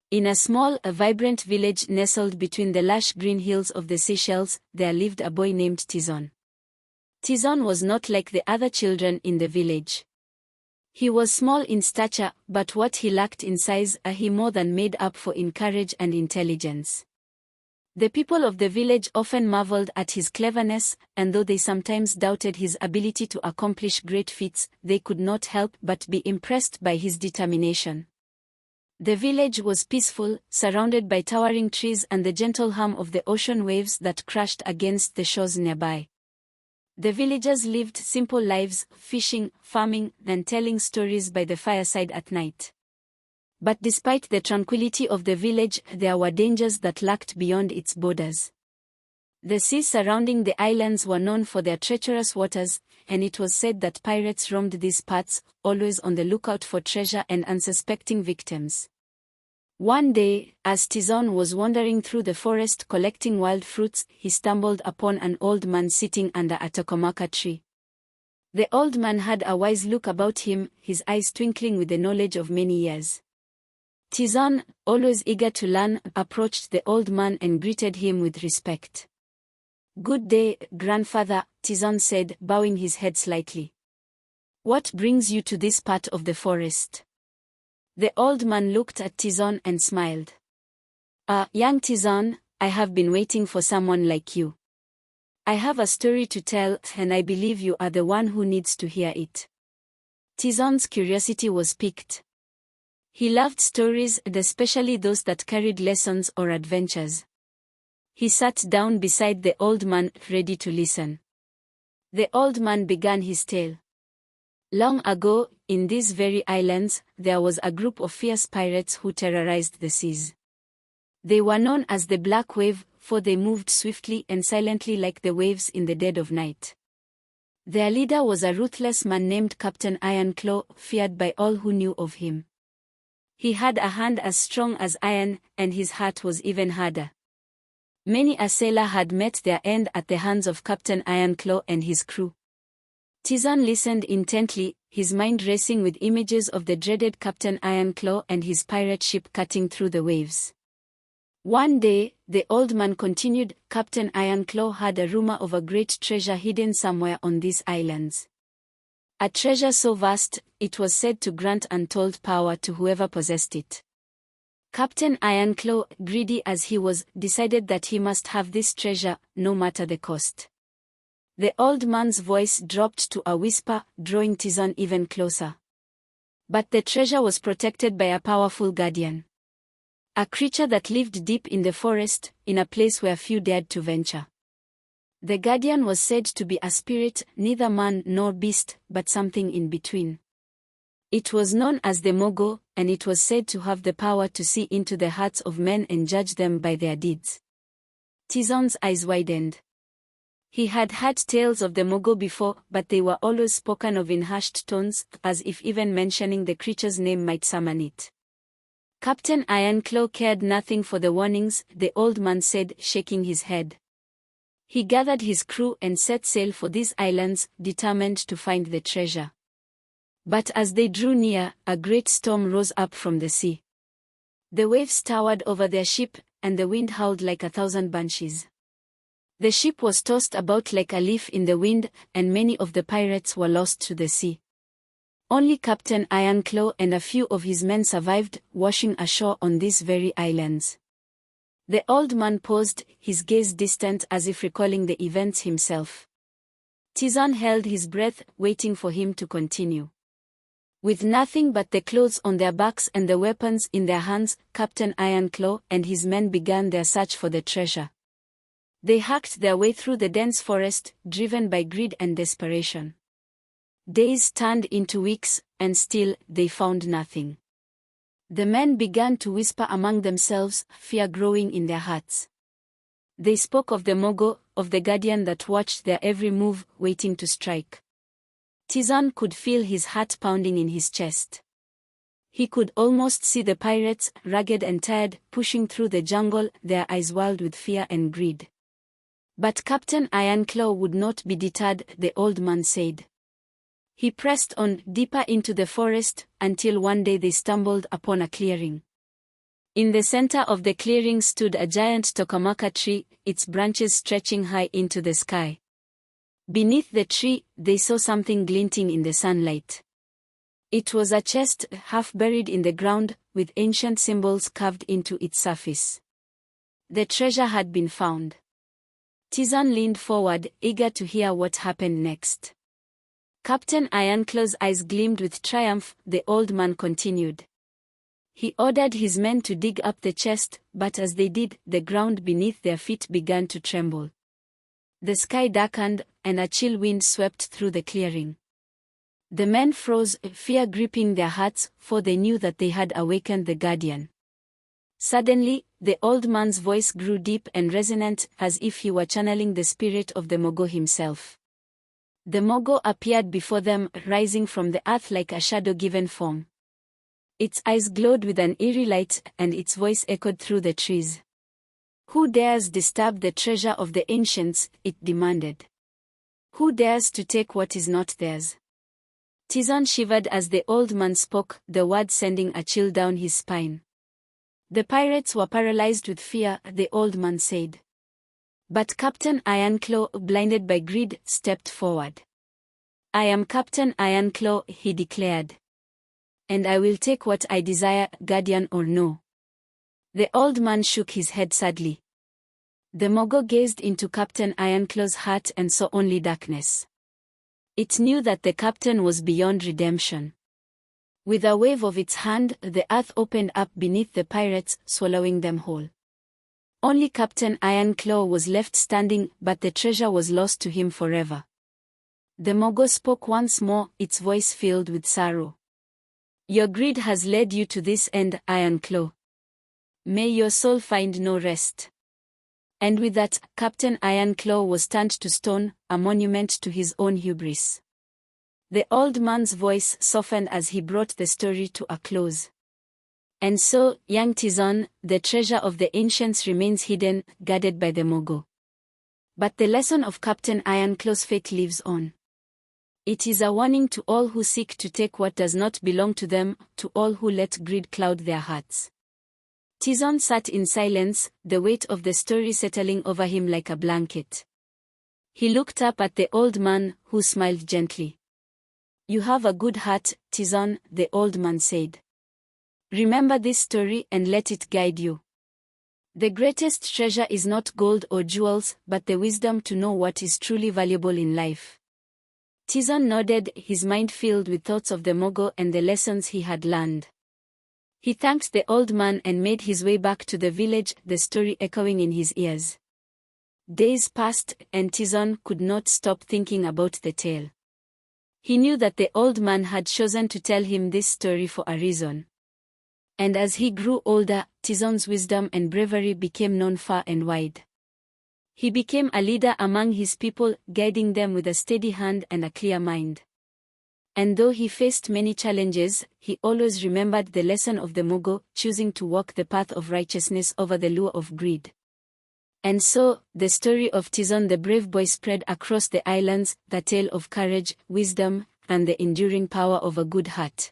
In a small, vibrant village nestled between the lush green hills of the Seychelles, there lived a boy named Tizan. Tizan was not like the other children in the village. He was small in stature, but what he lacked in size, he more than made up for in courage and intelligence. The people of the village often marveled at his cleverness, and though they sometimes doubted his ability to accomplish great feats, they could not help but be impressed by his determination. The village was peaceful, surrounded by towering trees and the gentle hum of the ocean waves that crashed against the shores nearby. The villagers lived simple lives, fishing, farming, and telling stories by the fireside at night. But despite the tranquility of the village, there were dangers that lurked beyond its borders. The seas surrounding the islands were known for their treacherous waters, and it was said that pirates roamed these parts, always on the lookout for treasure and unsuspecting victims. One day, as Tizan was wandering through the forest collecting wild fruits, he stumbled upon an old man sitting under a tokomaka tree. The old man had a wise look about him, his eyes twinkling with the knowledge of many years. Tizan, always eager to learn, approached the old man and greeted him with respect. "Good day, grandfather," Tizan said, bowing his head slightly. "What brings you to this part of the forest?" The old man looked at Tizan and smiled. Young Tizan, I have been waiting for someone like you. I have a story to tell, and I believe you are the one who needs to hear it." Tizan's curiosity was piqued. He loved stories, and especially those that carried lessons or adventures. He sat down beside the old man, ready to listen. The old man began his tale. Long ago, in these very islands, there was a group of fierce pirates who terrorized the seas. They were known as the Black Wave, for they moved swiftly and silently like the waves in the dead of night. Their leader was a ruthless man named Captain Ironclaw, feared by all who knew of him. He had a hand as strong as iron, and his heart was even harder. Many a sailor had met their end at the hands of Captain Ironclaw and his crew. Tizan listened intently, his mind racing with images of the dreaded Captain Ironclaw and his pirate ship cutting through the waves. One day, the old man continued, Captain Ironclaw had a rumor of a great treasure hidden somewhere on these islands. A treasure so vast, it was said to grant untold power to whoever possessed it. Captain Ironclaw, greedy as he was, decided that he must have this treasure, no matter the cost. The old man's voice dropped to a whisper, drawing Tizan even closer. But the treasure was protected by a powerful guardian. A creature that lived deep in the forest, in a place where few dared to venture. The guardian was said to be a spirit, neither man nor beast, but something in between. It was known as the Mogo, and it was said to have the power to see into the hearts of men and judge them by their deeds. Tizan's eyes widened. He had heard tales of the Mogo before, but they were always spoken of in hushed tones, as if even mentioning the creature's name might summon it. Captain Ironclaw cared nothing for the warnings, the old man said, shaking his head. He gathered his crew and set sail for these islands, determined to find the treasure. But as they drew near, a great storm rose up from the sea. The waves towered over their ship, and the wind howled like 1,000 banshees. The ship was tossed about like a leaf in the wind, and many of the pirates were lost to the sea. Only Captain Ironclaw and a few of his men survived, washing ashore on these very islands. The old man paused, his gaze distant as if recalling the events himself. Tizan held his breath, waiting for him to continue. With nothing but the clothes on their backs and the weapons in their hands, Captain Ironclaw and his men began their search for the treasure. They hacked their way through the dense forest, driven by greed and desperation. Days turned into weeks, and still, they found nothing. The men began to whisper among themselves, fear growing in their hearts. They spoke of the Mogo, of the guardian that watched their every move, waiting to strike. Tizan could feel his heart pounding in his chest. He could almost see the pirates, ragged and tired, pushing through the jungle, their eyes wild with fear and greed. But Captain Ironclaw would not be deterred, the old man said. He pressed on, deeper into the forest, until one day they stumbled upon a clearing. In the center of the clearing stood a giant tokamaka tree, its branches stretching high into the sky. Beneath the tree, they saw something glinting in the sunlight. It was a chest, half buried in the ground, with ancient symbols carved into its surface. The treasure had been found. Tizan leaned forward, eager to hear what happened next. Captain Ironclaw's eyes gleamed with triumph. The old man continued. He ordered his men to dig up the chest, but as they did, the ground beneath their feet began to tremble. The sky darkened, and a chill wind swept through the clearing. The men froze, fear gripping their hearts, for they knew that they had awakened the guardian. Suddenly, the old man's voice grew deep and resonant, as if he were channeling the spirit of the Mogo himself. The Mogo appeared before them, rising from the earth like a shadow-given form. Its eyes glowed with an eerie light, and its voice echoed through the trees. "Who dares disturb the treasure of the ancients?" it demanded. "Who dares to take what is not theirs?" Tizan shivered as the old man spoke, the words sending a chill down his spine. "The pirates were paralyzed with fear," the old man said. But Captain Ironclaw, blinded by greed, stepped forward. "I am Captain Ironclaw," he declared. "And I will take what I desire, guardian or no." The old man shook his head sadly. The Mogo gazed into Captain Ironclaw's heart and saw only darkness. It knew that the captain was beyond redemption. With a wave of its hand, the earth opened up beneath the pirates, swallowing them whole. Only Captain Ironclaw was left standing, but the treasure was lost to him forever. The Mogo spoke once more, its voice filled with sorrow. "Your greed has led you to this end, Ironclaw. May your soul find no rest." And with that, Captain Ironclaw was turned to stone, a monument to his own hubris. The old man's voice softened as he brought the story to a close. "And so, young Tizan, the treasure of the ancients remains hidden, guarded by the Mogo. But the lesson of Captain Ironclaw's fate lives on. It is a warning to all who seek to take what does not belong to them, to all who let greed cloud their hearts." Tizan sat in silence, the weight of the story settling over him like a blanket. He looked up at the old man, who smiled gently. "You have a good heart, Tizan," the old man said. "Remember this story and let it guide you. The greatest treasure is not gold or jewels, but the wisdom to know what is truly valuable in life." Tizan nodded, his mind filled with thoughts of the Mogo and the lessons he had learned. He thanked the old man and made his way back to the village, the story echoing in his ears. Days passed, and Tizan could not stop thinking about the tale. He knew that the old man had chosen to tell him this story for a reason. And as he grew older, Tizan's wisdom and bravery became known far and wide. He became a leader among his people, guiding them with a steady hand and a clear mind. And though he faced many challenges, he always remembered the lesson of the Mogo, choosing to walk the path of righteousness over the lure of greed. And so, the story of Tizan the Brave Boy spread across the islands, the tale of courage, wisdom, and the enduring power of a good heart.